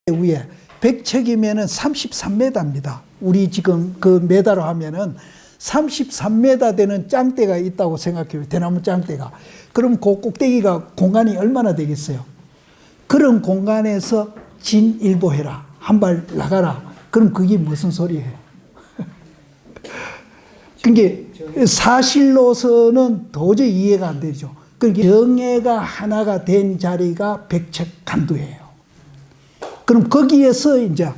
위에 100척이면은 33m입니다. 우리 지금 그 메다로 하면은 33m 되는 짱대가 있다고 생각해요. 대나무 짱대가. 그럼 그 꼭대기가 공간이 얼마나 되겠어요? 그런 공간에서 진일보해라. 한 발 나가라. 그럼 그게 무슨 소리예요? 그게 사실로서는 도저히 이해가 안 되죠. 그러니까 정예가 하나가 된 자리가 백척간두예요. 그럼 거기에서 이제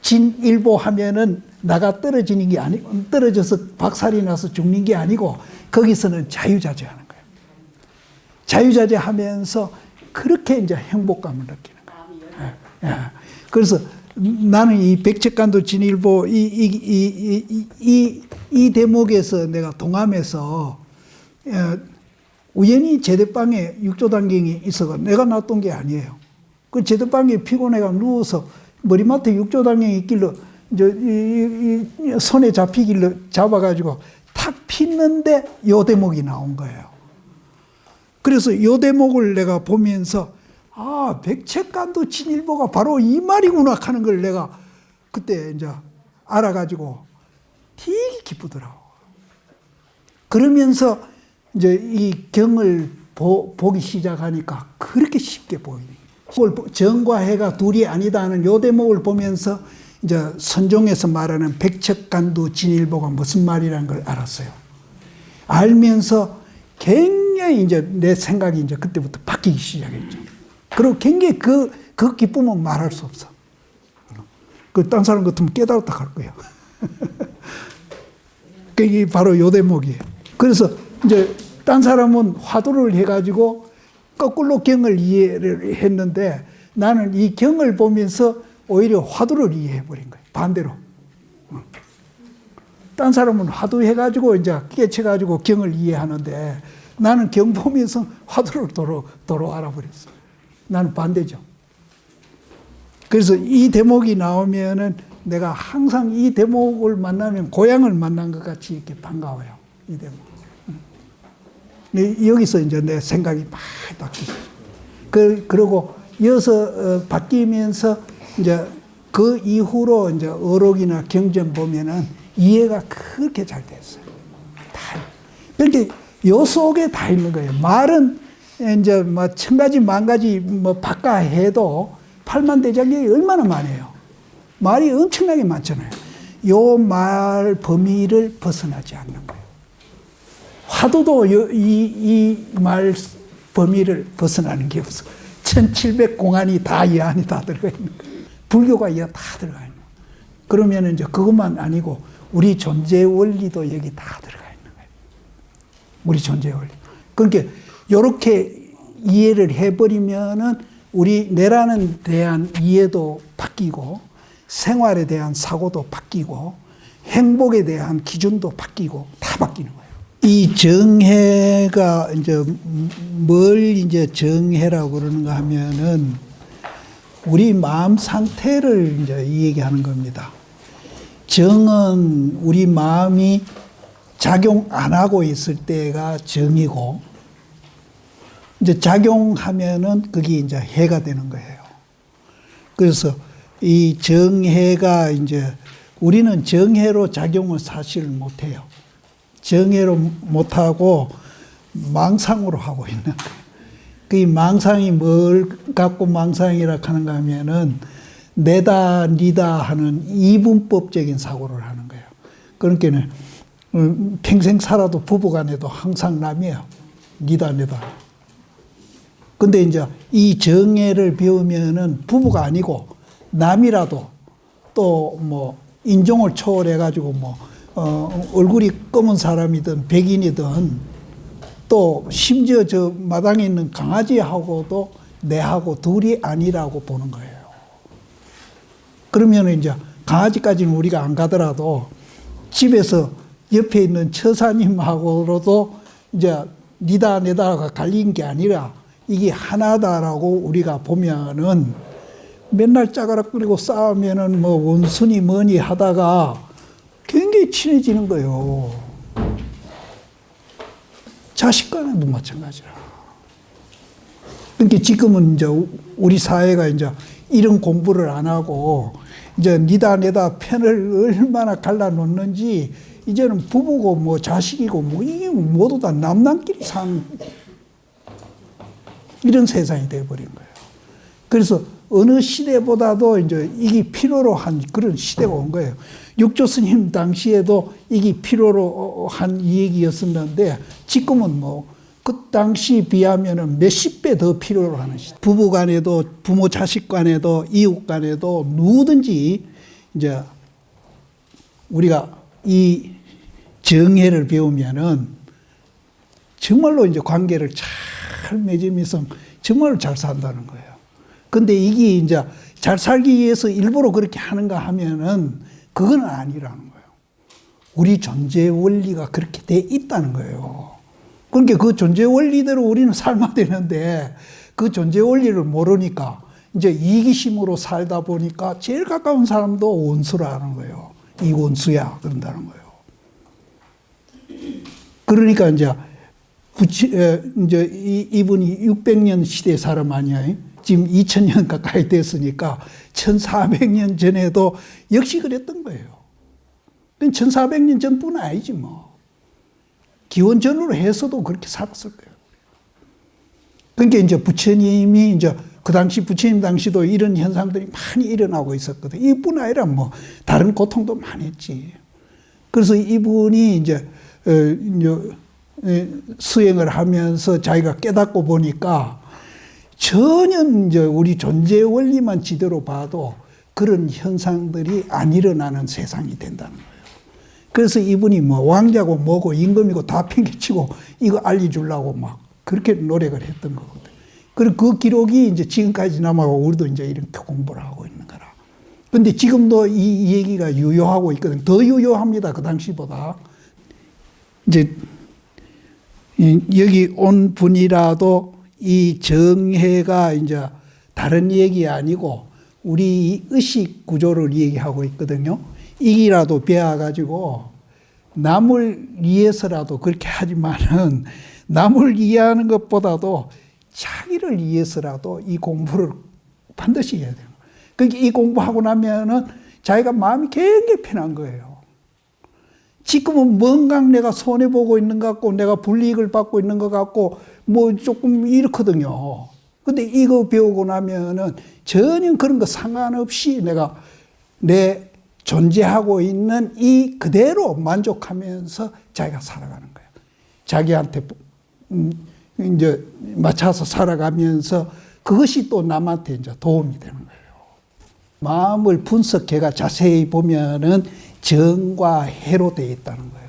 진일보 하면은 나가 떨어지는 게 아니고, 떨어져서 박살이 나서 죽는 게 아니고, 거기서는 자유자재하는 거예요. 자유자재하면서 그렇게 이제 행복감을 느끼는 거예요. 예. 그래서 나는 이 백척간두 진일보 이 대목에서 내가 동함해서 우연히 제대방에 육조단경이 있어가 내가 놔둔 게 아니에요. 그 제대방에 피곤해가 누워서 머리맡에 육조단경이 있길래 이제 손에 잡히길래 잡아가지고 탁 폈는데 요 대목이 나온 거예요. 그래서 요 대목을 내가 보면서 아, 백척간두 진일보가 바로 이 말이구나 하는 걸 내가 그때 이제 알아가지고 되게 기쁘더라고. 그러면서 이제 이 경을 보기 시작하니까 그렇게 쉽게 보이네. 정과 해가 둘이 아니다 하는 요 대목을 보면서 이제 선종에서 말하는 백척간두 진일보가 무슨 말이라는 걸 알았어요. 알면서 굉장히 이제 내 생각이 이제 그때부터 바뀌기 시작했죠. 그리고 굉장히 그 기쁨은 말할 수 없어. 딴 사람 같으면 깨달았다 갈 거예요. 그게 바로 요 대목이에요. 그래서 이제 딴 사람은 화두를 해가지고 거꾸로 경을 이해를 했는데 나는 이 경을 보면서 오히려 화두를 이해해버린 거예요. 반대로. 딴 사람은 화두 해가지고 이제 깨쳐가지고 경을 이해하는데 나는 경 보면서 화두를 도로 알아버렸어. 나는 반대죠. 그래서 이 대목이 나오면은 내가 항상 이 대목을 만나면 고향을 만난 것 같이 이렇게 반가워요. 이 대목. 여기서 이제 내 생각이 많이 바뀌죠. 그리고 이어서 바뀌면서 이제 그 이후로 이제 어록이나 경전 보면은 이해가 그렇게 잘 됐어요. 다. 그렇게 요 속에 다 있는 거예요. 말은 이제 뭐 천 가지 만 가지 뭐 바까 해도 팔만대장경이 얼마나 많아요. 말이 엄청나게 많잖아요. 요 말 범위를 벗어나지 않는 거예요. 화두도 이 말 범위를 벗어나는 게 없어. 1700공안이 다 이 안에 다 들어가 있는 거예요. 불교가 이 안에 다 들어가 있는 거예요. 그러면 이제 그것만 아니고 우리 존재 원리도 여기 다 들어가 있는 거예요. 우리 존재 원리. 그러니까 요렇게 이해를 해버리면은 우리 내란에 대한 이해도 바뀌고 생활에 대한 사고도 바뀌고 행복에 대한 기준도 바뀌고 다 바뀌는 거예요. 이 정해가 이제 뭘 이제 정해라고 그러는가 하면은 우리 마음 상태를 이제 이 얘기하는 겁니다. 정은 우리 마음이 작용 안 하고 있을 때가 정이고 이제 작용하면은 그게 이제 해가 되는 거예요. 그래서 이 정해가 이제 우리는 정해로 작용을 사실 못해요. 정해로 못하고 망상으로 하고 있는 거예요. 그 망상이 뭘 갖고 망상이라 하는가 하면은 내다 니다 하는 이분법적인 사고를 하는 거예요. 그러니까 평생 살아도 부부간에도 항상 남이에요. 니다 내다. 근데 이제 이 정해를 배우면은 부부가 아니고 남이라도 또 뭐 인종을 초월해가지고 뭐 얼굴이 검은 사람이든 백인이든 또 심지어 저 마당에 있는 강아지하고도 내하고 둘이 아니라고 보는 거예요. 그러면 이제 강아지까지는 우리가 안 가더라도 집에서 옆에 있는 처사님하고로도 이제 니다 내다가 갈린 게 아니라 이게 하나다라고 우리가 보면은 맨날 짜가락거리고 싸우면은 뭐 원순이 뭐니 하다가 굉장히 친해지는 거예요. 자식 간에도 마찬가지라. 그러니까 지금은 이제 우리 사회가 이제 이런 공부를 안 하고 이제 니다 내다 편을 얼마나 갈라놓는지 이제는 부부고 뭐 자식이고 뭐 이게 모두 다 남남끼리 사는 이런 세상이 되어버린 거예요. 그래서 어느 시대보다도 이제 이게 필요로 한 그런 시대가 온 거예요. 육조 스님 당시에도 이게 필요로 한 얘기였었는데 지금은 뭐 그 당시 비하면은 몇십 배 더 필요로 하는 시대. 부부 간에도 부모 자식 간에도 이웃 간에도 누구든지 이제 우리가 이 정해를 배우면은 정말로 이제 관계를 잘 맺으면서 정말로 잘 산다는 거예요. 근데 이게 이제 잘 살기 위해서 일부러 그렇게 하는가 하면은 그건 아니라는 거예요. 우리 존재 원리가 그렇게 돼 있다는 거예요. 그러니까 그 존재 원리대로 우리는 살면 되는데 그 존재 원리를 모르니까 이제 이기심으로 살다 보니까 제일 가까운 사람도 원수라는 거예요. 이 원수야 그런다는 거예요. 그러니까 이제 이분이 600년 시대 사람 아니에요. 지금 2000년 가까이 됐으니까 1400년 전에도 역시 그랬던 거예요. 1400년 전뿐 아니지 뭐. 기원전으로 해서도 그렇게 살았을 거예요. 그러니까 이제 부처님이 이제 그 당시 부처님 당시도 이런 현상들이 많이 일어나고 있었거든요. 이뿐 아니라 뭐 다른 고통도 많이 했지. 그래서 이분이 이제 수행을 하면서 자기가 깨닫고 보니까 전혀 이제 우리 존재 원리만 지대로 봐도 그런 현상들이 안 일어나는 세상이 된다는 거예요. 그래서 이분이 뭐 왕자고 뭐고 임금이고 다 팽개치고 이거 알려주려고 막 그렇게 노력을 했던 거거든. 그리고 그 기록이 이제 지금까지 남아고 우리도 이제 이렇게 공부를 하고 있는 거라. 근데 지금도 이 얘기가 유효하고 있거든. 더 유효합니다. 그 당시보다. 이제 여기 온 분이라도 이 정해가 이제 다른 얘기 아니고 우리 의식 구조를 얘기하고 있거든요. 이기라도 배워가지고 남을 위해서라도 그렇게 하지만은 남을 이해하는 것보다도 자기를 위해서라도 이 공부를 반드시 해야 돼요. 그러니까 이 공부하고 나면은 자기가 마음이 굉장히 편한 거예요. 지금은 뭔가 내가 손해보고 있는 것 같고 내가 불이익을 받고 있는 것 같고 뭐 조금 이렇거든요. 근데 이거 배우고 나면은 전혀 그런 거 상관없이 내가 내 존재하고 있는 이 그대로 만족하면서 자기가 살아가는 거예요. 자기한테 이제 맞춰서 살아가면서 그것이 또 남한테 이제 도움이 되는 거예요. 마음을 분석해가 자세히 보면은 정과 해로 되어 있다는 거예요.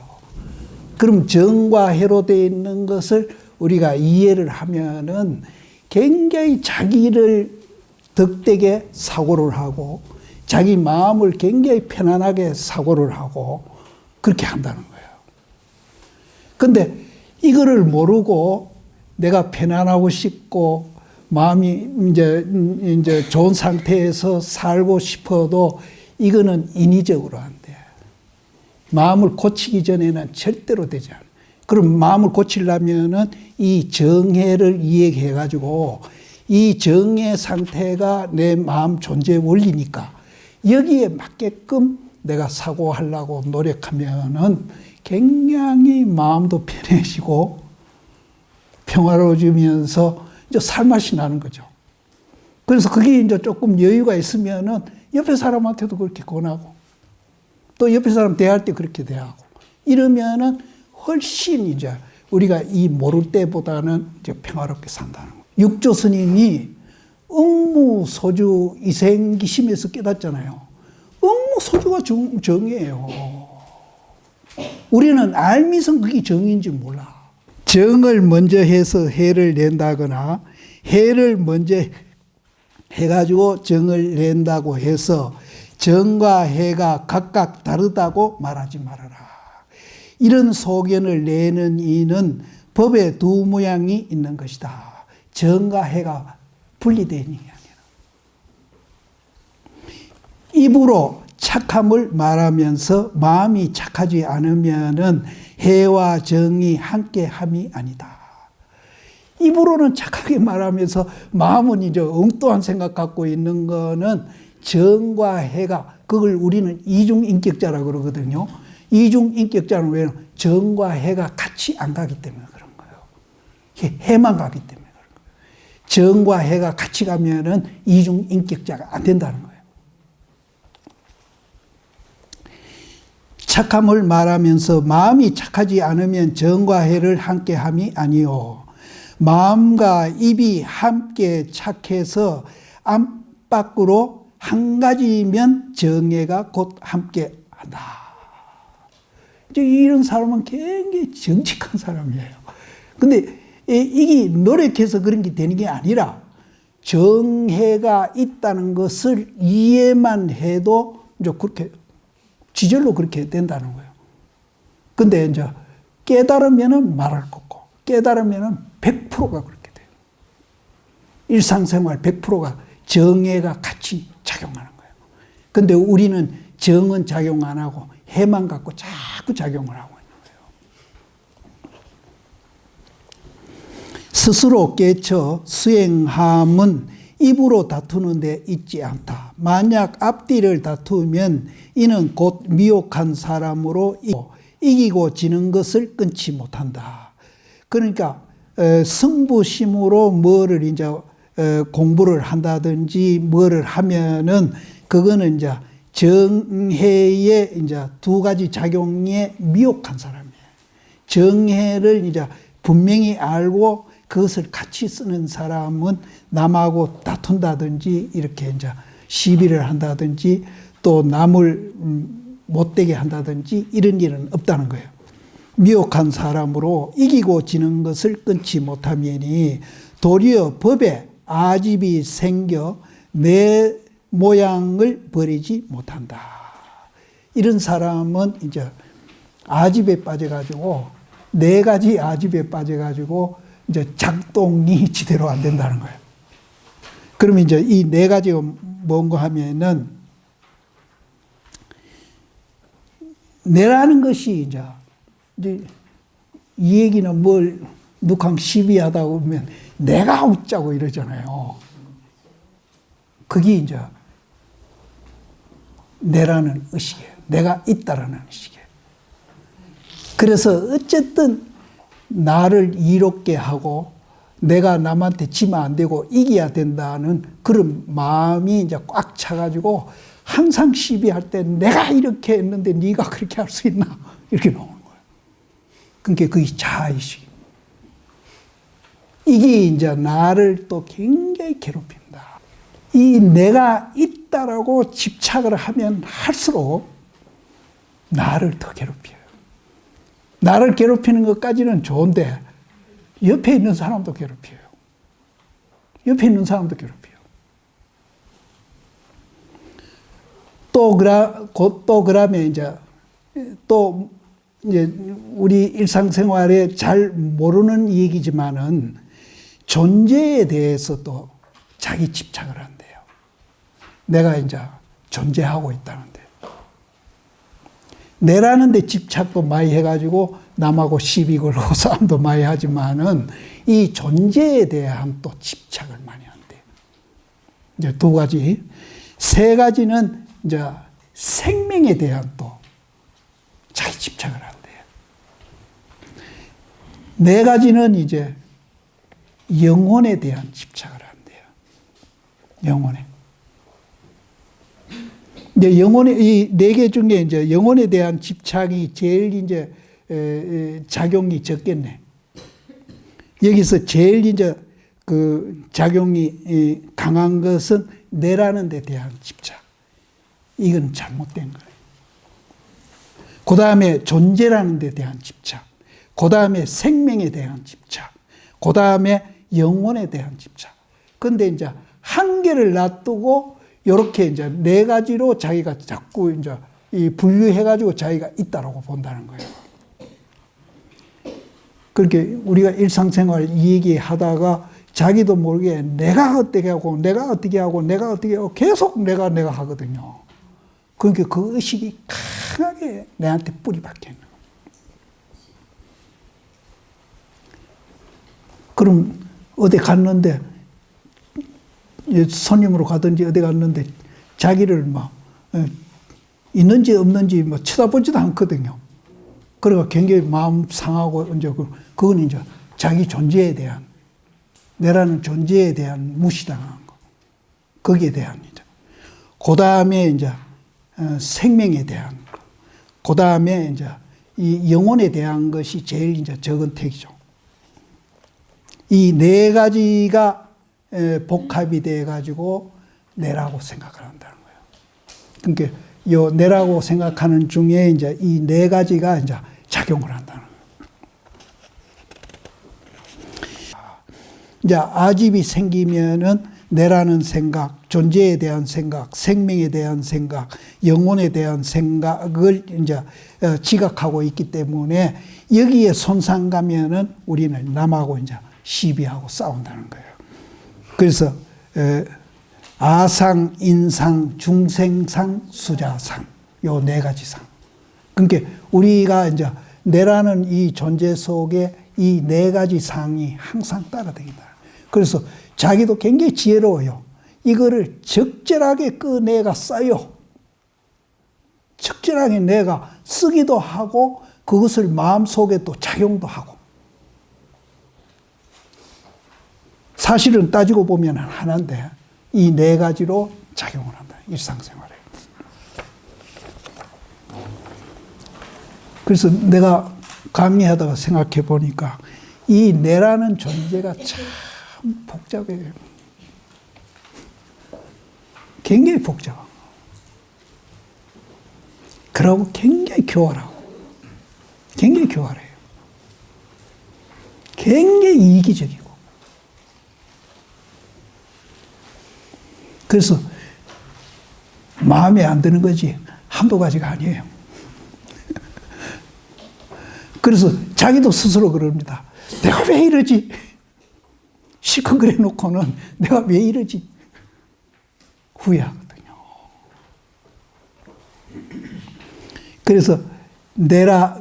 그럼 정과 해로 되어 있는 것을 우리가 이해를 하면은 굉장히 자기를 덕되게 사고를 하고 자기 마음을 굉장히 편안하게 사고를 하고 그렇게 한다는 거예요. 근데 이거를 모르고 내가 편안하고 싶고 마음이 이제 좋은 상태에서 살고 싶어도 이거는 인위적으로 안 돼. 마음을 고치기 전에는 절대로 되지 않아. 그럼 마음을 고치려면은 이 정해를 이해해가지고 이 정해 상태가 내 마음 존재 원리니까 여기에 맞게끔 내가 사고하려고 노력하면은 굉장히 마음도 편해지고 평화로워지면서 이제 살맛이 나는 거죠. 그래서 그게 이제 조금 여유가 있으면은 옆에 사람한테도 그렇게 권하고 또 옆에 사람 대할 때 그렇게 대하고 이러면은 훨씬 이제 우리가 이 모를 때보다는 이제 평화롭게 산다는 거예요. 육조 스님이 응무소주 이생기심에서 깨닫잖아요. 응무소주가 정이에요. 우리는 알미선 그게 정인지 몰라. 정을 먼저 해서 해를 낸다거나 해를 먼저 해가지고 정을 낸다고 해서 정과 해가 각각 다르다고 말하지 말아라. 이런 소견을 내는 이는 법의 두 모양이 있는 것이다. 정과 해가 분리되는 게 아니라. 입으로 착함을 말하면서 마음이 착하지 않으면은 해와 정이 함께함이 아니다. 입으로는 착하게 말하면서 마음은 이제 엉뚱한 생각 갖고 있는 거는 정과 해가, 그걸 우리는 이중인격자라고 그러거든요. 이중인격자는 왜? 정과 해가 같이 안 가기 때문에 그런 거예요. 해만 가기 때문에 그런 거예요. 정과 해가 같이 가면은 이중인격자가 안 된다는 거예요. 착함을 말하면서 마음이 착하지 않으면 정과 해를 함께함이 아니요. 마음과 입이 함께 착해서 안팎으로 한 가지면 정해가 곧 함께한다. 이제 이런 사람은 굉장히 정직한 사람이에요. 근데 이게 노력해서 그런 게 되는 게 아니라 정해가 있다는 것을 이해만 해도 이제 그렇게 지절로 그렇게 된다는 거예요. 근데 이제 깨달으면은 말할 거고, 깨달으면은 100%가 그렇게 돼요. 일상생활 100%가 정해가 같이 작용하는 거예요. 근데 우리는 정은 작용 안 하고 해만 갖고 자꾸 작용을 하고 있는 거예요. 스스로 깨쳐 수행함은 입으로 다투는 데 있지 않다. 만약 앞뒤를 다투면 이는 곧 미혹한 사람으로 이기고 지는 것을 끊지 못한다. 그러니까 승부심으로 뭐를 이제 공부를 한다든지 뭐를 하면은 그거는 이제 정해의 이제 두 가지 작용에 미혹한 사람이에요. 정해를 이제 분명히 알고 그것을 같이 쓰는 사람은 남하고 다툰다든지 이렇게 이제 시비를 한다든지 또 남을 못되게 한다든지 이런 일은 없다는 거예요. 미혹한 사람으로 이기고 지는 것을 끊지 못하면이 도리어 법에 아집이 생겨 내 모양을 버리지 못한다. 이런 사람은 이제 아집에 빠져가지고 네 가지 아집에 빠져가지고 이제 작동이 제대로 안 된다는 거예요. 그러면 이제 이 네 가지가 뭔가 하면은 내라는 것이 이제 이 얘기는 뭘 누강 시비하다 보면 내가 웃자고 이러잖아요. 그게 이제 내라는 의식이에요. 내가 있다라는 의식이에요. 그래서 어쨌든 나를 이롭게 하고 내가 남한테 지면 안 되고 이겨야 된다는 그런 마음이 이제 꽉 차가지고 항상 시비할 때 내가 이렇게 했는데 네가 그렇게 할 수 있나? 이렇게 나오는 거예요. 그러니까 그게 자아의식. 이게 이제 나를 또 굉장히 괴롭힌다. 이 내가 있다라고 집착을 하면 할수록 나를 더 괴롭혀요. 나를 괴롭히는 것까지는 좋은데 옆에 있는 사람도 괴롭혀요. 옆에 있는 사람도 괴롭혀요. 또 그러면 이제 우리 일상생활에 잘 모르는 얘기지만은 존재에 대해서 또 자기 집착을 한대요. 내가 이제 존재하고 있다는데. 내라는 데 집착도 많이 해가지고 남하고 시비 걸고 싸움도 많이 하지만은 이 존재에 대한 또 집착을 많이 한대요. 이제 두 가지. 세 가지는 이제 생명에 대한 또 자기 집착을 한대요. 네 가지는 이제 영혼에 대한 집착을 한대요. 영혼에. 이제 이 네 개 중에 이제 영혼에 대한 집착이 제일 이제 작용이 적겠네. 여기서 제일 이제 그 작용이 강한 것은 내라는 데 대한 집착. 이건 잘못된 거예요. 그 다음에 존재라는 데 대한 집착. 그 다음에 생명에 대한 집착. 그 다음에 영혼에 대한 집착. 근데 이제 한 개를 놔두고 이렇게 이제 네 가지로 자기가 자꾸 이제 이 분류해가지고 자기가 있다라고 본다는 거예요. 그렇게 우리가 일상생활 이 얘기 하다가 자기도 모르게 내가 어떻게 하고 내가 어떻게 하고 내가 어떻게 하고 계속 내가 하거든요. 그러니까 그 의식이 강하게 내한테 뿌리 박혀 있는 거예요. 그럼 어디 갔는데, 손님으로 가든지 어디 갔는데 자기를 막 있는지 없는지 뭐 쳐다보지도 않거든요. 그래가 굉장히 마음 상하고 이제 그건 이제 자기 존재에 대한, 내라는 존재에 대한 무시당한 거. 거기에 대한 이제. 그 다음에 이제 생명에 대한 거. 그 다음에 이제 이 영혼에 대한 것이 제일 이제 적은 택이죠. 이 네 가지가 복합이 돼 가지고 내라고 생각을 한다는 거예요. 그러니까 요 내라고 생각하는 중에 이제 이 네 가지가 이제 작용을 한다는 거예요. 이제 아집이 생기면은 내라는 생각, 존재에 대한 생각, 생명에 대한 생각, 영혼에 대한 생각을 이제 지각하고 있기 때문에 여기에 손상 가면은 우리는 남하고 이제 시비하고 싸운다는 거예요. 그래서 아상, 인상, 중생상, 수자상, 요 네 가지 상. 그러니까 우리가 이제 내라는 이 존재 속에 이 네 가지 상이 항상 따라다닌다. 그래서 자기도 굉장히 지혜로워요. 이거를 적절하게 그 내가 써요. 적절하게 내가 쓰기도 하고 그것을 마음속에 또 작용도 하고. 사실은 따지고 보면 하나인데 이 네 가지로 작용을 한다. 일상생활에. 그래서 내가 강의하다가 생각해 보니까 이 내라는 존재가 참 복잡해요. 굉장히 복잡하고. 그러고 굉장히 교활하고. 굉장히 교활해요. 굉장히 이기적이고. 그래서 마음에 안 드는 거지 한두 가지가 아니에요. 그래서 자기도 스스로 그럽니다. 내가 왜 이러지? 시큰그레 놓고는 내가 왜 이러지? 후회하거든요. 그래서 내다,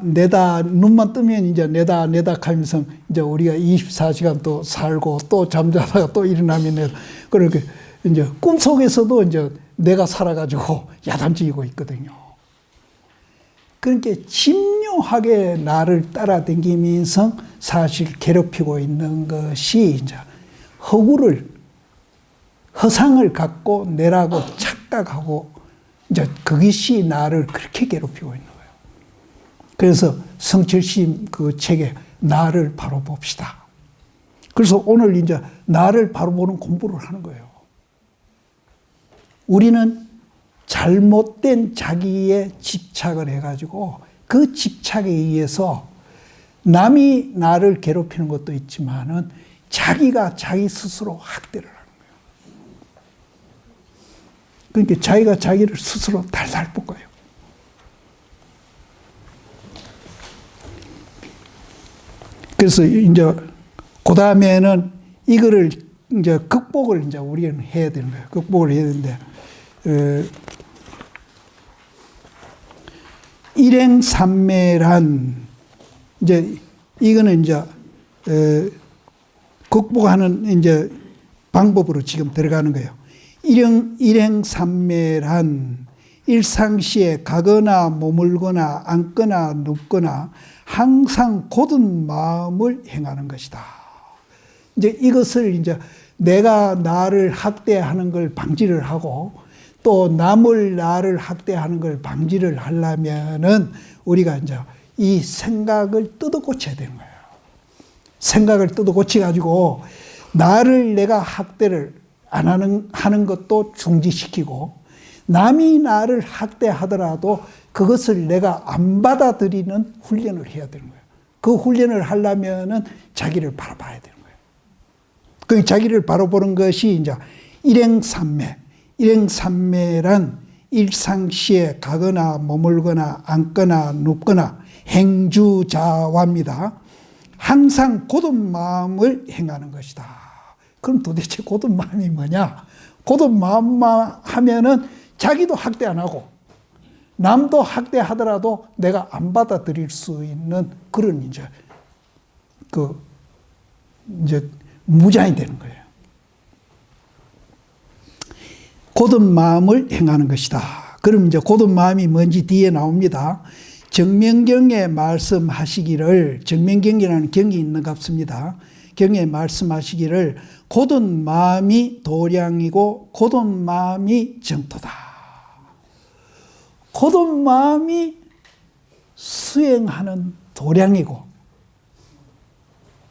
눈만 뜨면 이제 내다 하면서 이제 우리가 24시간 또 살고 또 잠자다가 또 일어나면 내다. 그렇게 이제 꿈속에서도 이제 내가 살아가지고 야단치고 있거든요. 그러니까 집요하게 나를 따라다니면서 사실 괴롭히고 있는 것이 이제 허상을 갖고 내라고 착각하고 이제 그것이 나를 그렇게 괴롭히고 있는 거예요. 그래서 성철씨 그 책에 나를 바로 봅시다. 그래서 오늘 이제 나를 바로 보는 공부를 하는 거예요. 우리는 잘못된 자기에 집착을 해가지고 그 집착에 의해서 남이 나를 괴롭히는 것도 있지만은 자기가 자기 스스로 학대를 하는 거예요. 그러니까 자기가 자기를 스스로 달달 볶아요. 그래서 이제 그 다음에는 이거를 이제 극복을 이제 우리는 해야 되는 거예요. 극복을 해야 되는데. 일행삼매란 이제 이거는 이제 극복하는 이제 방법으로 지금 들어가는 거예요. 일행삼매란 일상시에 가거나 머물거나 앉거나 눕거나 항상 곧은 마음을 행하는 것이다. 이제 이것을 이제 내가 나를 학대하는 걸 방지를 하고 또 남을 나를 학대하는 걸 방지를 하려면은 우리가 이제 이 생각을 뜯어 고쳐야 되는 거예요. 생각을 뜯어 고쳐 가지고 나를 내가 학대를 안 하는 것도 중지시키고 남이 나를 학대하더라도 그것을 내가 안 받아들이는 훈련을 해야 되는 거예요. 그 훈련을 하려면은 자기를 바라봐야 되는 거예요. 그 자기를 바라보는 것이 이제 일행삼매. 일행삼매란 일상시에 가거나 머물거나 앉거나 눕거나 행주자와입니다. 항상 곧은 마음을 행하는 것이다. 그럼 도대체 곧은 마음이 뭐냐? 곧은 마음만 하면은 자기도 학대 안 하고 남도 학대하더라도 내가 안 받아들일 수 있는 그런 이제 무장이 되는 거예요. 곧은 마음을 행하는 것이다. 그럼 이제 곧은 마음이 뭔지 뒤에 나옵니다. 정명경에 말씀하시기를, 정명경이라는 경이 있는 것 같습니다. 경에 말씀하시기를 곧은 마음이 도량이고 곧은 마음이 정토다. 곧은 마음이 수행하는 도량이고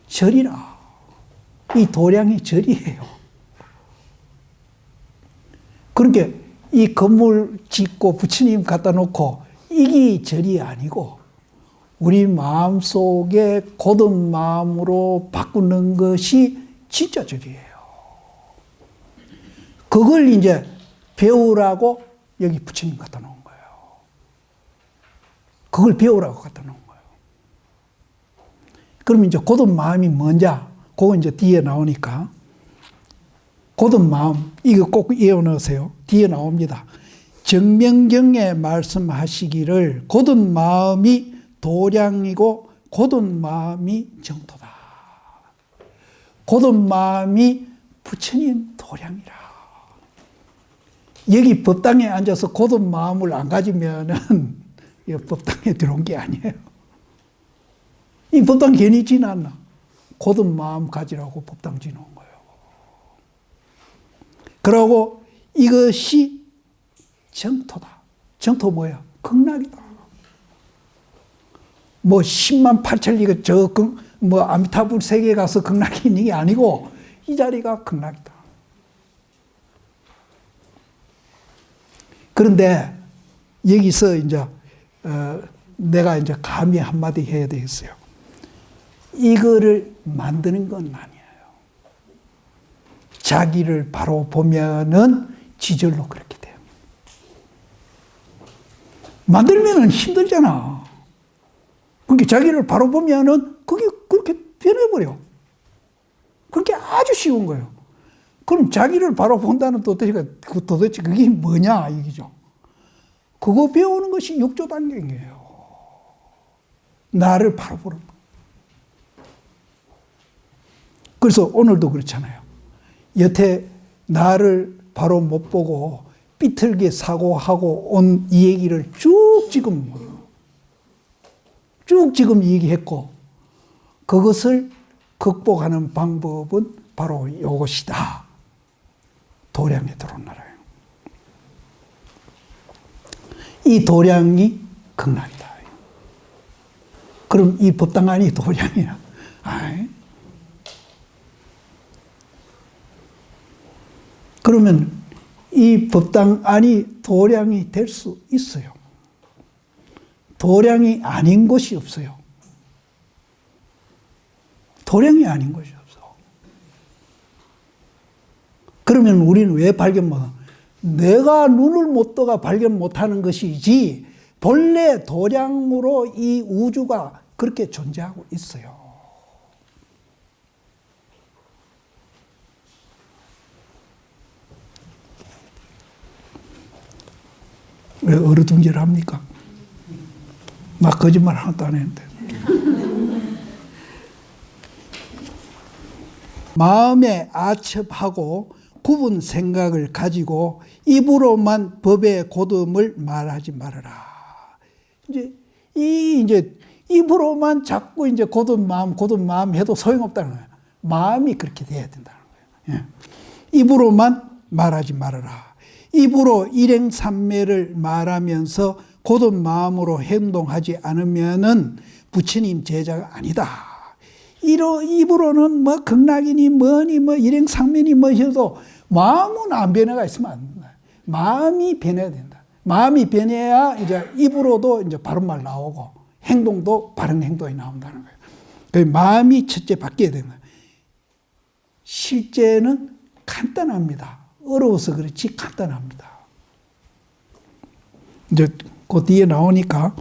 절이라. 이 도량이 절이에요. 그러니까 이 건물 짓고 부처님 갖다 놓고 이게 절이 아니고 우리 마음속에 곧은 마음으로 바꾸는 것이 진짜 절이에요. 그걸 이제 배우라고 여기 부처님 갖다 놓은 거예요. 그걸 배우라고 갖다 놓은 거예요. 그럼 이제 곧은 마음이 뭔지, 그거 이제 뒤에 나오니까. 곧은 마음, 이거 꼭 이어넣으세요. 뒤에 나옵니다. 정명경에 말씀하시기를 곧은 마음이 도량이고 곧은 마음이 정토다. 곧은 마음이 부처님 도량이라. 여기 법당에 앉아서 곧은 마음을 안 가지면은 이 법당에 들어온 게 아니에요. 이 법당 괜히 지났나? 곧은 마음 가지라고 법당 지놓은 거예요. 그러고 이것이 정토다. 정토 뭐야? 극락이다. 뭐 10만 8천리가 뭐 아미타불 세계에 가서 극락이 있는 게 아니고 이 자리가 극락이다. 그런데 여기서 이제 내가 이제 감히 한마디 해야 되겠어요. 이거를 만드는 건 아니에요. 자기를 바로 보면은 지절로 그렇게 돼요. 만들면은 힘들잖아. 그러니까 자기를 바로 보면은 그게 그렇게 변해버려. 그렇게 아주 쉬운 거예요. 그럼 자기를 바로 본다는 도대체 그게 뭐냐, 이기죠. 그거 배우는 것이 육조단경이에요. 나를 바로 보는 거. 그래서 오늘도 그렇잖아요. 여태 나를 바로 못 보고 삐뚤게 사고하고 온 이 얘기를 쭉 지금 얘기했고, 그것을 극복하는 방법은 바로 이것이다. 도량에 들어온 나라예요. 이 도량이 극락이다. 그럼 이 법당 안이 도량이야. 그러면 이 법당 안이 도량이 될 수 있어요. 도량이 아닌 것이 없어요. 도량이 아닌 것이 없어. 그러면 우리는 왜 발견 못하? 내가 눈을 못 떠가 발견 못하는 것이지 본래 도량으로 이 우주가 그렇게 존재하고 있어요. 왜 어루둥절합니까? 나 거짓말 하나도 안 했는데. 마음에 아첩하고 굽은 생각을 가지고 입으로만 법의 곧음을 말하지 말아라. 이제 입으로만 자꾸 이제 곧은 마음 해도 소용없다는 거예요. 마음이 그렇게 돼야 된다는 거예요. 예. 입으로만 말하지 말아라. 입으로 일행삼매를 말하면서 곧은 마음으로 행동하지 않으면은 부처님 제자가 아니다. 입으로는 뭐 극락이니 뭐니 뭐 일행삼매니 뭐 해도 마음은 안 변화가 있으면 안 된다. 마음이 변해야 된다. 마음이 변해야 이제 입으로도 이제 바른 말 나오고 행동도 바른 행동이 나온다는 거예요. 그래서 마음이 첫째 바뀌어야 된다. 실제는 간단합니다. 어려워서 그렇지 간단합니다. 이제 그 뒤에 나오니까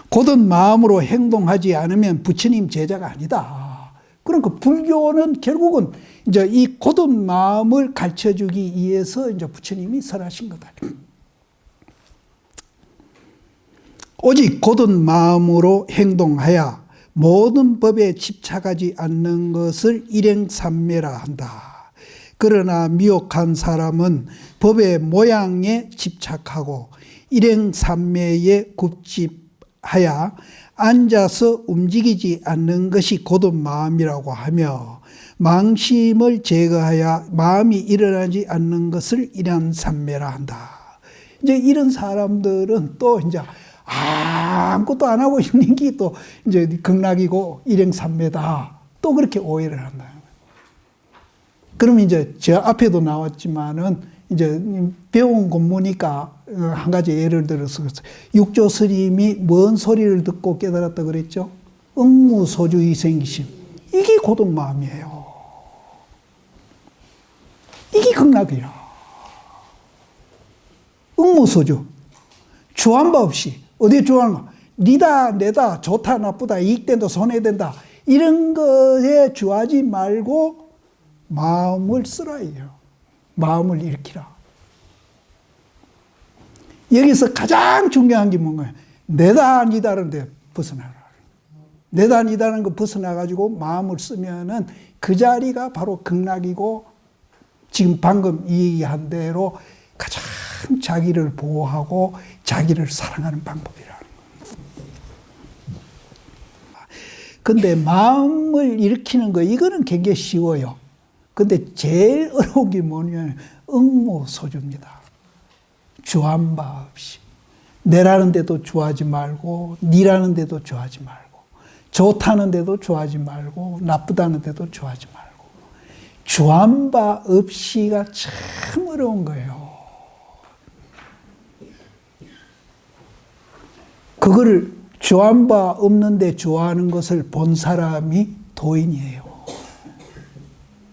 곧은 마음으로 행동하지 않으면 부처님 제자가 아니다. 그러니까 불교는 결국은 이제 이 곧은 마음을 가르쳐주기 위해서 이제 부처님이 설하신 거다. 오직 곧은 마음으로 행동하여 모든 법에 집착하지 않는 것을 일행삼매라 한다. 그러나 미혹한 사람은 법의 모양에 집착하고 일행삼매에 굽집하여 앉아서 움직이지 않는 것이 곧은 마음이라고 하며 망심을 제거하여 마음이 일어나지 않는 것을 일행삼매라 한다. 이제 이런 사람들은 또 이제 아무것도 안 하고 있는 게 또 이제 극락이고 일행삼매다. 또 그렇게 오해를 한다. 그러면 이제 저 앞에도 나왔지만은 이제 배운 공부니까 한 가지 예를 들어서 육조 스님이 뭔 소리를 듣고 깨달았다 그랬죠? 응무소주 이생기심. 이게 고독 마음이에요. 이게 극락이라. 응무소주. 주한 바 없이. 어디에 주하는가? 니다, 내다, 좋다, 나쁘다, 이익된다, 손해된다. 이런 거에 주하지 말고 마음을 쓰라 해요. 마음을 일으키라. 여기서 가장 중요한 게 뭔가요? 내다, 니다라는 데 벗어나라. 내다, 니다라는 거 벗어나가지고 마음을 쓰면은 그 자리가 바로 극락이고 지금 방금 얘기한 대로 가장 자기를 보호하고 자기를 사랑하는 방법이라는 거예요. 근데 마음을 일으키는 거, 이거는 굉장히 쉬워요. 근데 제일 어려운 게 뭐냐면 응모소주입니다. 주한 바 없이. 내라는 데도 주하지 말고, 니라는 데도 주하지 말고, 좋다는 데도 주하지 말고, 나쁘다는 데도 주하지 말고. 주한 바 없이가 참 어려운 거예요. 그거를 주한 바 없는데 좋아하는 것을 본 사람이 도인이에요.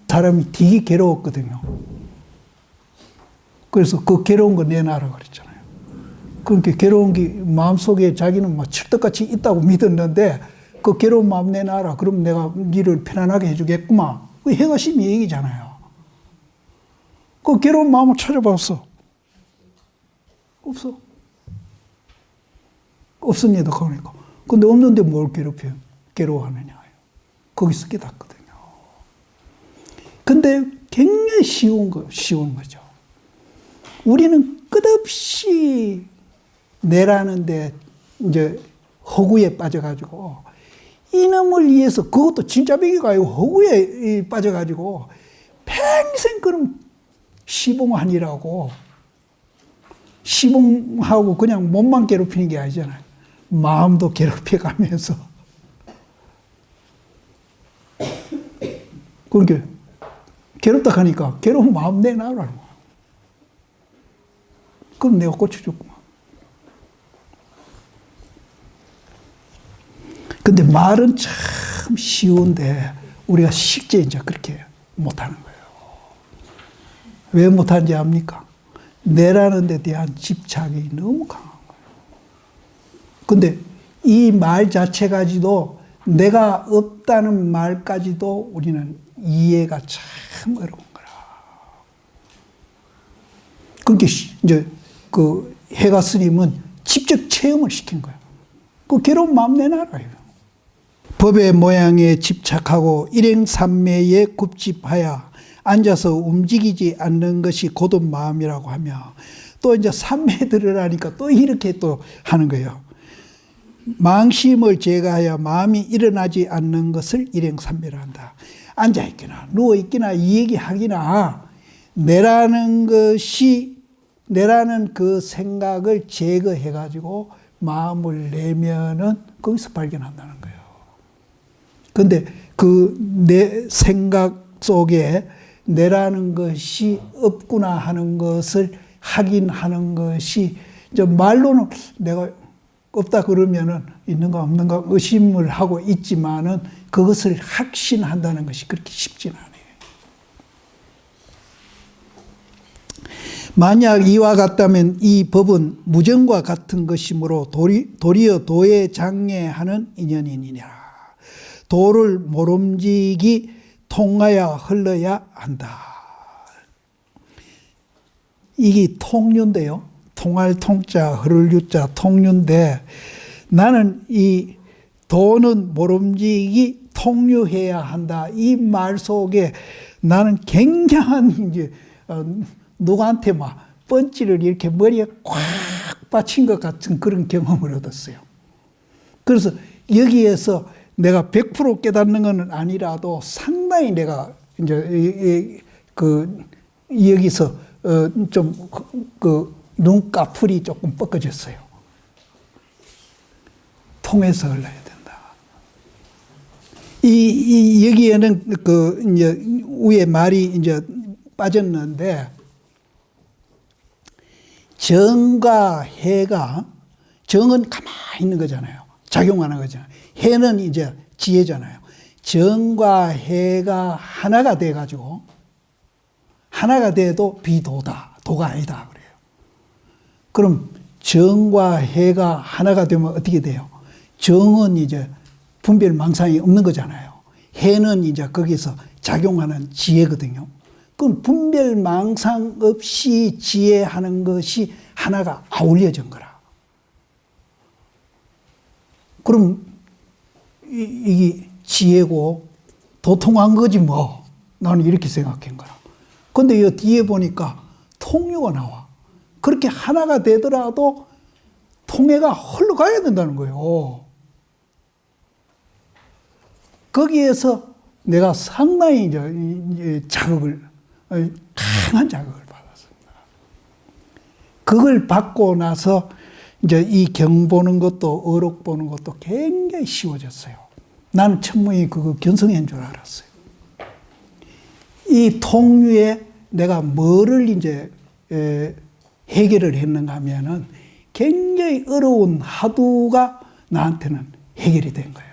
사람이 되게 괴로웠거든요. 그래서 그 괴로운 거 내놔라 그랬잖아요. 그러니까 괴로운 게 마음속에 자기는 막 칠떡같이 있다고 믿었는데 그 괴로운 마음 내놔라. 그럼 내가 니를 편안하게 해주겠구만. 그 해가심이 얘기잖아요. 그 괴로운 마음을 찾아봤어. 없어. 없습니다. 그러니까. 근데 없는데 뭘 괴롭혀요? 괴로워하느냐. 거기서 깨닫거든요. 근데 굉장히 쉬운 거죠. 우리는 끝없이 내라는데 이제 허구에 빠져가지고 이놈을 위해서 그것도 진짜 배기가 아니고 허구에 빠져가지고 평생 그럼 시봉하니라고 시봉하고 그냥 몸만 괴롭히는 게 아니잖아요. 마음도 괴롭혀가면서 그러니까 괴롭다 하니까 괴로운 마음 내놔라는 거야. 그럼 내가 고쳐줬구만. 근데 말은 참 쉬운데 우리가 실제 이제 그렇게 못하는 거예요. 왜 못하는지 압니까? 내라는 데 대한 집착이 너무 강한 거예요. 근데 이 말 자체까지도 내가 없다는 말까지도 우리는 이해가 참 어려운 거라. 그러니까 이제 그 해가 스님은 직접 체험을 시킨 거예요. 그 괴로운 마음 내놔라. 법의 모양에 집착하고 일행삼매에 굽집하여 앉아서 움직이지 않는 것이 곧은 마음이라고 하며 또 이제 삼매 들으라니까 또 이렇게 또 하는 거예요. 망심을 제거하여 마음이 일어나지 않는 것을 일행삼매라 한다. 앉아있기나 누워있기나 이 얘기하기나 내라는 그 생각을 제거해가지고 마음을 내면은 거기서 발견한다는 거예요. 근데 그 내 생각 속에 내라는 것이 없구나 하는 것을 확인하는 것이 이제 말로는 내가 없다 그러면은 있는가 없는가 의심을 하고 있지만은 그것을 확신한다는 것이 그렇게 쉽지는 않아요. 만약 이와 같다면 이 법은 무정과 같은 것이므로 도리어 도에 장애하는 인연이니라. 도를 모름지기 통하여 흘러야 한다. 이게 통유인데요. 통할 통자, 흐를 유자 통유인데 나는 이 도는 모름지기 통유해야 한다. 이 말 속에 나는 굉장한 이제 누구한테 막 펀치를 이렇게 머리에 꽉 받친 것 같은 그런 경험을 얻었어요. 그래서 여기에서 내가 100% 깨닫는 건 아니라도 상당히 내가 이제 여기서 좀 눈꺼풀이 조금 뻗어졌어요. 통해서 흘러야 된다. 여기에는 이제 위에 말이 이제 빠졌는데, 정과 해가, 정은 가만히 있는 거잖아요. 작용하는 거잖아요. 해는 이제 지혜잖아요. 정과 해가 하나가 돼가지고, 하나가 돼도 비도다. 도가 아니다. 그래요. 그럼 정과 해가 하나가 되면 어떻게 돼요? 정은 이제 분별 망상이 없는 거잖아요. 해는 이제 거기서 작용하는 지혜거든요. 그럼 분별 망상 없이 지혜하는 것이 하나가 아울려진 거라. 그럼 이게 지혜고 도통한 거지 뭐. 나는 이렇게 생각한 거라. 근데 이 뒤에 보니까 통유가 나와. 그렇게 하나가 되더라도 통해가 흘러가야 된다는 거예요. 거기에서 내가 상당히 이제 자극을, 강한 자극을 받았습니다. 그걸 받고 나서 이제 이 경 보는 것도 어록 보는 것도 굉장히 쉬워졌어요. 나는 천문이 그거 견성한 줄 알았어요. 이 통유에 내가 뭐를 이제 해결을 했는가 하면은 굉장히 어려운 하두가 나한테는 해결이 된 거예요.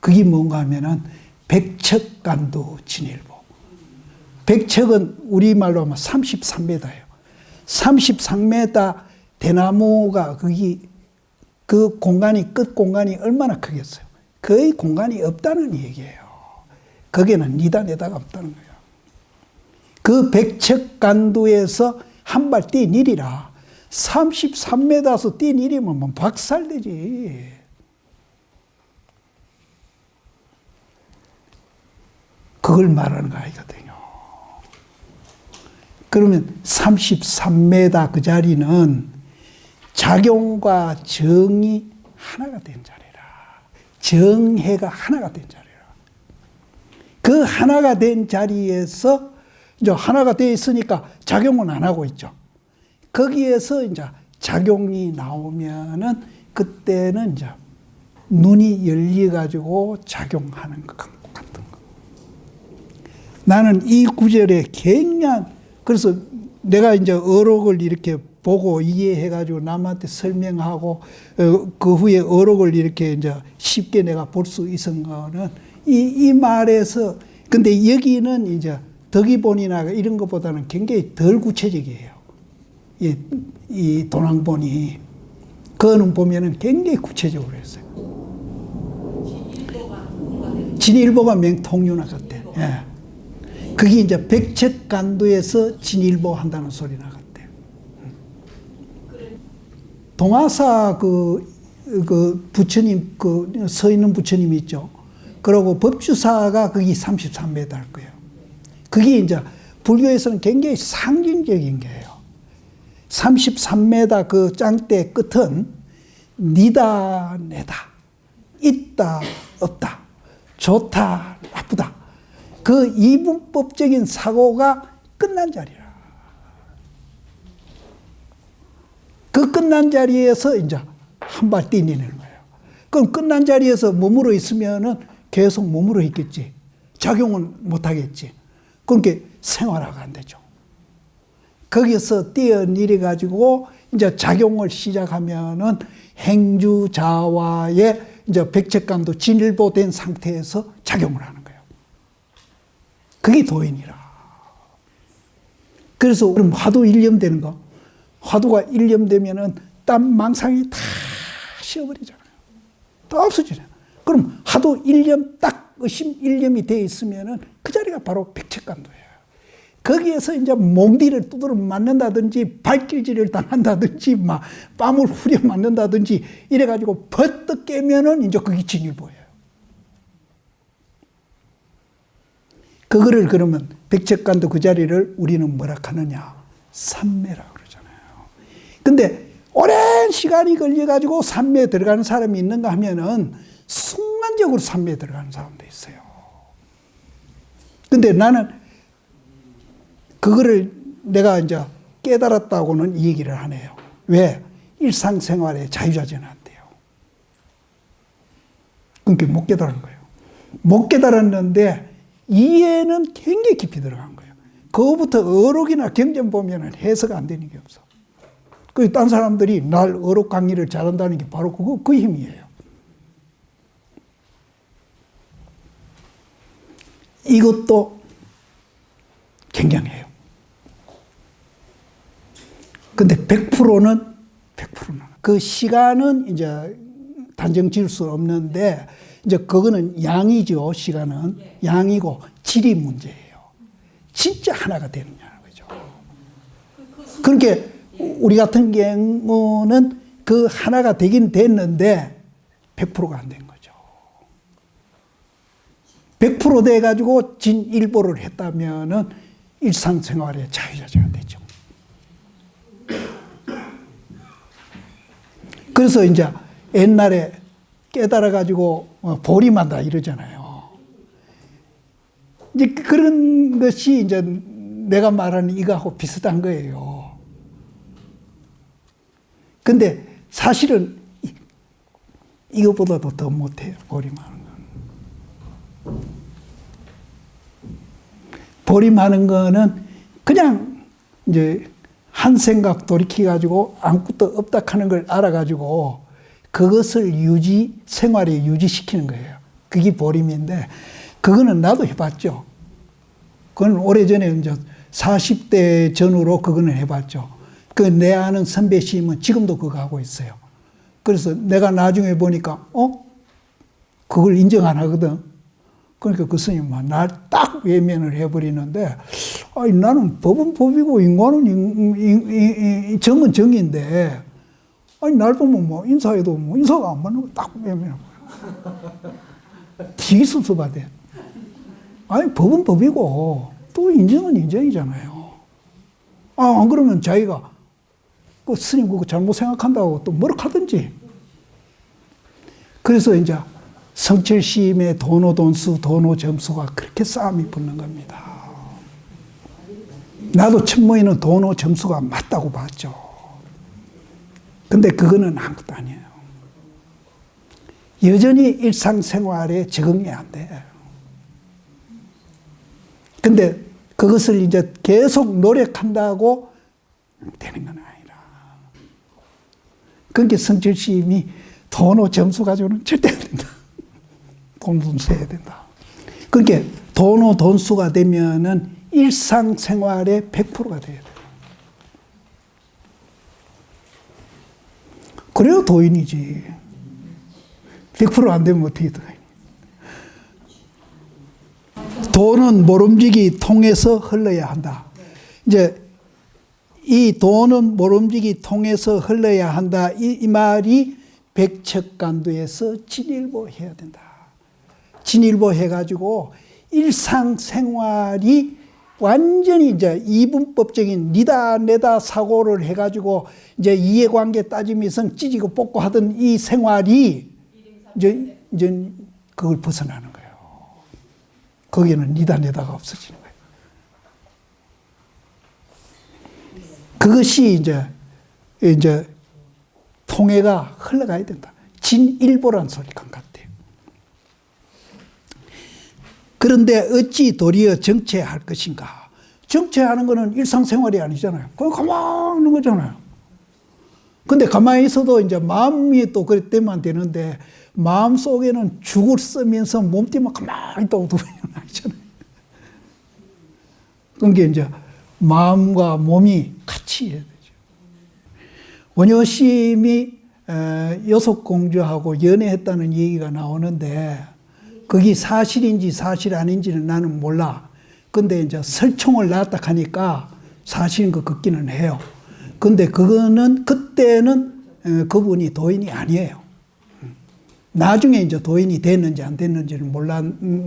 그게 뭔가 하면은 백척간두 진일보. 백척은 우리말로 하면 33m예요. 33m 대나무가 그 공간이, 끝 공간이 얼마나 크겠어요. 거의 공간이 없다는 얘기예요. 거기는 니다 내다가 없다는 거예요. 그 백척간두에서 한 발 뛰니리라. 33m에서 뛰니리면 뭐 박살되지. 그걸 말하는 거 아니거든요. 그러면 33m 그 자리는 작용과 정이 하나가 된 자리라. 정해가 하나가 된 자리라. 그 하나가 된 자리에서 이제 하나가 되어 있으니까 작용은 안 하고 있죠. 거기에서 이제 작용이 나오면은 그때는 이제 눈이 열려가지고 작용하는 것 같은 거. 나는 이 구절에 굉장한, 그래서 내가 이제 어록을 이렇게 보고 이해해가지고 남한테 설명하고 그 후에 어록을 이렇게 이제 쉽게 내가 볼 수 있은 거는 이 말에서, 근데 여기는 이제 덕이본이나 이런 것보다는 굉장히 덜 구체적이에요. 이 도낭본이. 그거는 보면은 굉장히 구체적으로 했어요. 진일보가 맹통유나 같대. 예. 그게 이제 백척간두에서 진일보 한다는 소리 나갔대요. 동화사 그 부처님, 서 있는 부처님 있죠. 그리고 법주사가 거기 33m 할 거예요. 그게 이제 불교에서는 굉장히 상징적인 게예요. 33m 그 짱대 끝은 니다, 내다, 있다, 없다, 좋다, 나쁘다. 그 이분법적인 사고가 끝난 자리라. 그 끝난 자리에서 이제 한 발 뛰는 거예요. 그럼 끝난 자리에서 머물러 있으면은 계속 머물러 있겠지. 작용은 못 하겠지. 그러니까 생활화가 안 되죠. 거기서 뛰어내려 가지고 이제 작용을 시작하면은 행주자와의 이제 백척간두 진일보된 상태에서 작용을 하는 거예요. 그게 도인이라. 그래서 그럼 화두 일념되는 거. 화두가 일념되면은 땀 망상이 다 쉬어버리잖아요. 다 없어지잖아요. 그럼 화두 일념 딱 의심 일념이 돼 있으면은 그 자리가 바로 백척간두예요. 거기에서 이제 몽디를 두드려 맞는다든지 발길질을 당한다든지 막 뺨을 후려 맞는다든지 이래가지고 버뜩 깨면은 이제 그게 진일보예요. 그거를 그러면 백척간도 그 자리를 우리는 뭐라 하느냐? 삼매라고 그러잖아요. 근데 오랜 시간이 걸려가지고 삼매에 들어가는 사람이 있는가 하면은 순간적으로 삼매에 들어가는 사람도 있어요. 근데 나는 그거를 내가 이제 깨달았다고는 이 얘기를 안 해요. 왜? 일상생활에 자유자재는 안 돼요. 그러니까 못 깨달은 거예요. 못 깨달았는데 이해는 굉장히 깊이 들어간 거예요. 그거부터 어록이나 경전 보면은 해석 안 되는 게 없어. 그 딴 사람들이 날 어록 강의를 잘한다는 게 바로 그 힘이에요. 이것도 굉장해요. 근데 100%는 그 시간은 이제 단정 지을 수 없는데 이제 그거는 양이죠. 시간은 양이고 질이 문제예요. 진짜 하나가 되느냐는 거죠. 그러니까 우리 같은 경우는 그 하나가 되긴 됐는데 100%가 안 된 거죠. 100% 돼가지고 진일보를 했다면은 일상생활의 자유자재가 되죠. 그래서 이제 옛날에 깨달아가지고 보림한다 이러잖아요. 이제 그런 것이 이제 내가 말하는 이거하고 비슷한 거예요. 근데 사실은 이것보다도 더 못해요, 보림하는 건. 보림하는 거는 그냥 이제 한 생각 돌이켜가지고 아무것도 없다 하는 걸 알아가지고 그것을 생활에 유지시키는 거예요. 그게 보림인데, 그거는 나도 해봤죠. 그건 오래전에 이제 40대 전후로 그거는 해봤죠. 내 아는 선배 시임은 지금도 그거 하고 있어요. 그래서 내가 나중에 보니까, 그걸 인정 안 하거든. 그러니까 그 스님은 날 딱 외면을 해버리는데, 아니, 나는 법은 법이고 인간은 정은 정인데, 아니, 날 보면 뭐 인사해도 뭐 인사가 안 맞는 거 딱 외면하고. 되게 섭섭하대. 아니, 법은 법이고, 또 인정은 인정이잖아요. 안 그러면 자기가, 그 스님 그거 잘못 생각한다고 또 뭐라 하든지. 그래서 이제 성철시임의 도노돈수, 도노점수가 그렇게 싸움이 붙는 겁니다. 나도 천모이는 도노점수가 맞다고 봤죠. 근데 그거는 아무것도 아니에요. 여전히 일상생활에 적응이 안 돼. 근데 그것을 이제 계속 노력한다고 되는 건 아니라. 그러니까 성철시임이 도노점수 가지고는 절대 안 된다. 돈수 해야 된다. 그러니까 도노돈수가 되면은 일상생활의 100%가 돼야 돼요. 그래야 도인이지. 100% 안 되면 어떻게 돼? 돈은 모름지기 통해서 흘러야 한다. 이제 이 돈은 모름지기 통해서 흘러야 한다. 이 말이 백척간도에서 진일보 해야 된다. 진일보 해가지고 일상생활이 완전히 이제 이분법적인 니다 내다 사고를 해가지고 이제 이해관계 따지면서 찢고 뽑고 하던 이 생활이 이제 그걸 벗어나는 거예요. 거기는 니다 내다가 없어지는 거예요. 그것이 이제 통해가 흘러가야 된다. 진일보란 소리가 같아요. 그런데 어찌 도리어 정체할 것인가? 정체하는 것은 일상생활이 아니잖아요. 그냥 가만히 있는 거잖아요. 근데 가만히 있어도 이제 마음이 또 그랬다면 되는데, 마음 속에는 죽을 쓰면서 몸뚱이만 가만히 있다고 두면 아니잖아요. 그러니까 이제 마음과 몸이 같이 해야 되죠. 원효심이 여속공주하고 연애했다는 얘기가 나오는데, 그게 사실인지 사실 아닌지는 나는 몰라. 근데 이제 설총을 놨다 하니까 사실은 그 걷기는 해요. 근데 그거는 그때는 그분이 도인이 아니에요. 나중에 이제 도인이 됐는지 안 됐는지는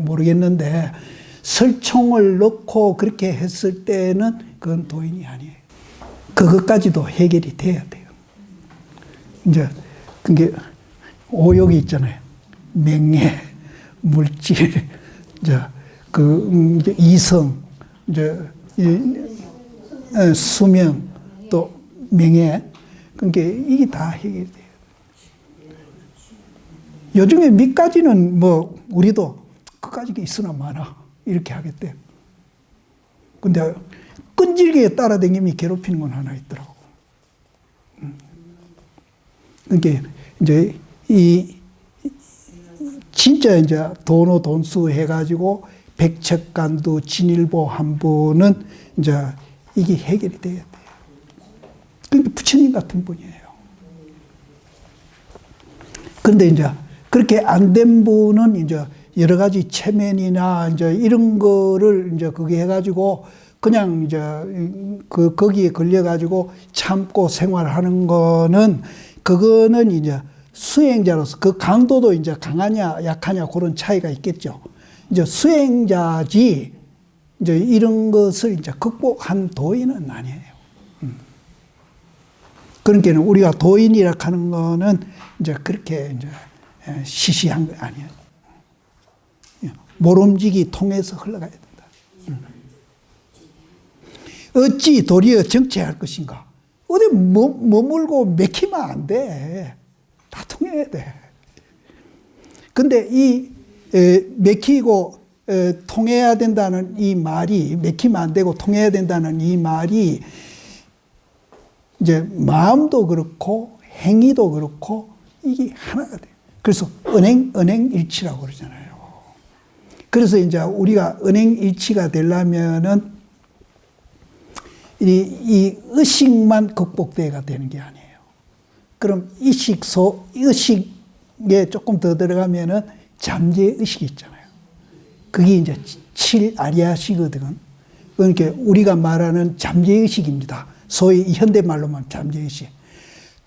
모르겠는데 설총을 넣고 그렇게 했을 때는 그건 도인이 아니에요. 그것까지도 해결이 돼야 돼요. 이제 그게 오욕이 있잖아요. 맹해, 물질, 이제 이성, 수명, 또 명예, 그러니까 이게 다 해결돼요. 요즘에 밑까지는 뭐 우리도 그까지 있으나 마나 이렇게 하겠대요. 근데 끈질기게 따라다니면 괴롭히는 건 하나 있더라고. 그러니까 이제 진짜 이제 돈수 해가지고 백척간두 진일보 한 분은 이제 이게 해결이 돼야 돼요. 그러니까 부처님 같은 분이에요. 그런데 이제 그렇게 안 된 분은 이제 여러 가지 체면이나 이제 이런 거를 이제 그게 해가지고 그냥 이제 거기에 걸려가지고 참고 생활하는 거는 그거는 이제 수행자로서 그 강도도 이제 강하냐 약하냐 그런 차이가 있겠죠. 이제 수행자지 이제 이런 것을 이제 극복한 도인은 아니에요. 그러니까 우리가 도인이라 하는 거는 이제 그렇게 이제 시시한 거 아니에요. 모름지기 통해서 흘러가야 된다. 어찌 도리어 정체할 것인가? 어디 머물고 맥히면 안 돼. 다 통해야 돼. 근데 이 맥히고 통해야 된다는 이 말이, 맥히면 안 되고 통해야 된다는 이 말이 이제 마음도 그렇고 행위도 그렇고 이게 하나가 돼요. 그래서 은행일치라고 그러잖아요. 그래서 이제 우리가 은행일치가 되려면은 이 의식만 극복돼가 되는 게 아니에요. 그럼 의식에 조금 더 들어가면은 잠재의식이 있잖아요. 그게 이제 7아리아시거든. 그러니까 우리가 말하는 잠재의식입니다. 소위 현대말로만 잠재의식.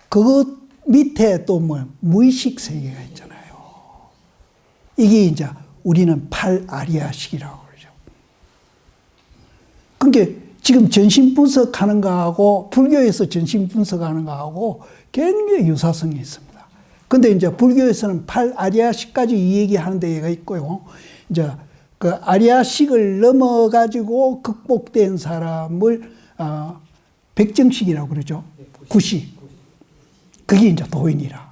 그것 밑에 또 뭐 무의식 세계가 있잖아요. 이게 이제 우리는 8아리아식이라고 그러죠. 그러니까 지금 전신 분석하는 거하고 불교에서 전신 분석하는 거하고 굉장히 유사성이 있습니다. 근데 이제 불교에서는 8아리아식까지 이 얘기하는 데가 있고요. 이제 그 아리아식을 넘어가지고 극복된 사람을 백정식이라고 그러죠. 구식. 그게 이제 도인이라.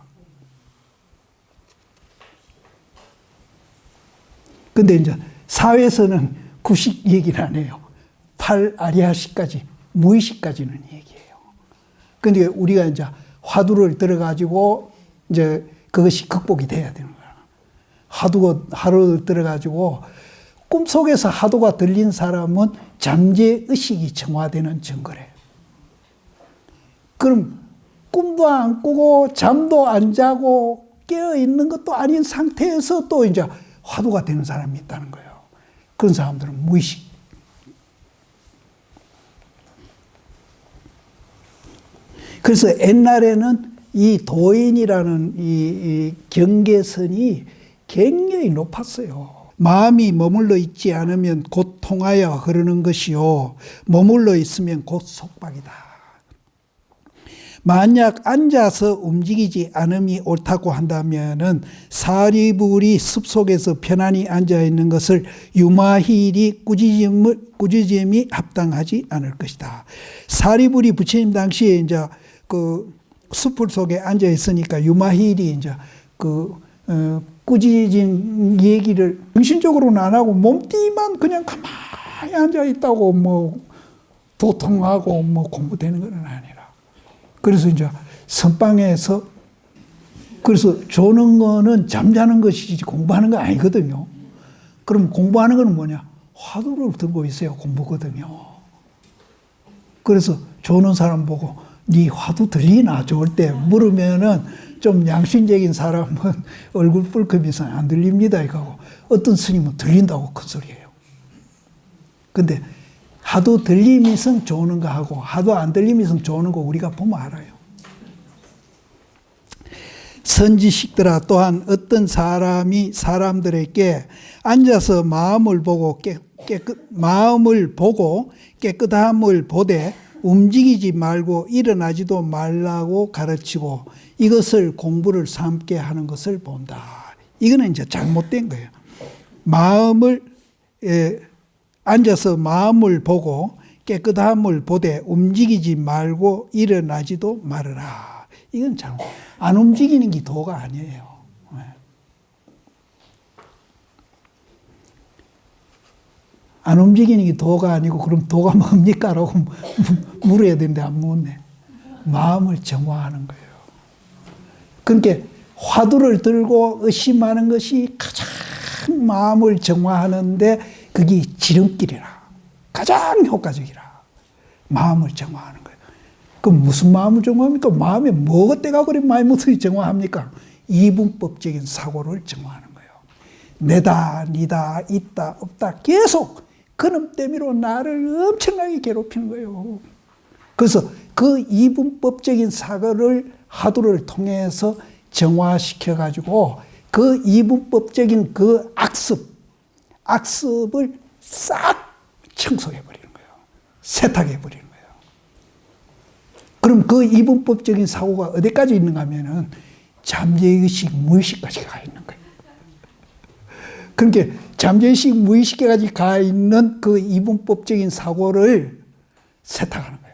근데 이제 사회에서는 구식 얘기를 안 해요. 8아리아식까지, 무의식까지는 얘기해요. 근데 우리가 이제 화두를 들어가지고 이제 그것이 극복이 돼야 되는 거야. 화두를 들어가지고 꿈속에서 화두가 들린 사람은 잠재의식이 정화되는 증거래. 그럼 꿈도 안 꾸고 잠도 안 자고 깨어있는 것도 아닌 상태에서 또 이제 화두가 되는 사람이 있다는 거예요. 그런 사람들은 무의식. 그래서 옛날에는 이 도인이라는 이 경계선이 굉장히 높았어요. 마음이 머물러 있지 않으면 곧 통하여 흐르는 것이요. 머물러 있으면 곧 속박이다. 만약 앉아서 움직이지 않음이 옳다고 한다면은 사리불이 숲속에서 편안히 앉아 있는 것을 유마힐이 꾸짖음이 합당하지 않을 것이다. 사리불이 부처님 당시에 이제 그 숲을 속에 앉아 있으니까 유마힐이 이제 꾸짖은 얘기를 정신적으로는 안 하고 몸띠만 그냥 가만히 앉아 있다고 뭐 도통하고 뭐 공부되는 건 아니라. 그래서 이제 선방에서 그래서 조는 거는 잠자는 것이지 공부하는 거 아니거든요. 그럼 공부하는 건 뭐냐? 화두를 들고 있어야 공부거든요. 그래서 조는 사람 보고 네 화두 들리나? 좋을 때 물으면은 좀 양심적인 사람은 얼굴 뿔컵이서 안 들립니다. 이거고 어떤 스님은 들린다고 큰 소리예요. 근데 하도 들림이성 좋은 거 하고 하도 안 들림이성 좋은 거 우리가 보면 알아요. 선지식들아 또한 어떤 사람이 사람들에게 앉아서 마음을 보고 깨끗함을 보되 움직이지 말고 일어나지도 말라고 가르치고 이것을 공부를 삼게 하는 것을 본다. 이거는 이제 잘못된 거예요. 앉아서 마음을 보고 깨끗함을 보되 움직이지 말고 일어나지도 말으라. 이건 잘못. 안 움직이는 게 도가 아니에요. 안 움직이는 게 도가 아니고 그럼 도가 뭡니까? 라고 물어야 되는데 안 묻네. 마음을 정화하는 거예요. 그러니까 화두를 들고 의심하는 것이 가장 마음을 정화하는데 그게 지름길이라. 가장 효과적이라. 마음을 정화하는 거예요. 그럼 무슨 마음을 정화합니까? 마음에 뭐가 때가 그래 마음을 정화합니까? 이분법적인 사고를 정화하는 거예요. 내다, 니다, 있다, 없다 계속 그놈 때문에 나를 엄청나게 괴롭히는 거예요. 그래서 그 이분법적인 사고를 화두를 통해서 정화시켜가지고 그 이분법적인 그 악습을 싹 청소해버리는 거예요. 세탁해버리는 거예요. 그럼 그 이분법적인 사고가 어디까지 있는가 하면은 잠재의식, 무의식까지 가 있는 거예요. 그러니까 잠재의식, 무의식까지 가 있는 그 이분법적인 사고를 세탁하는 거예요.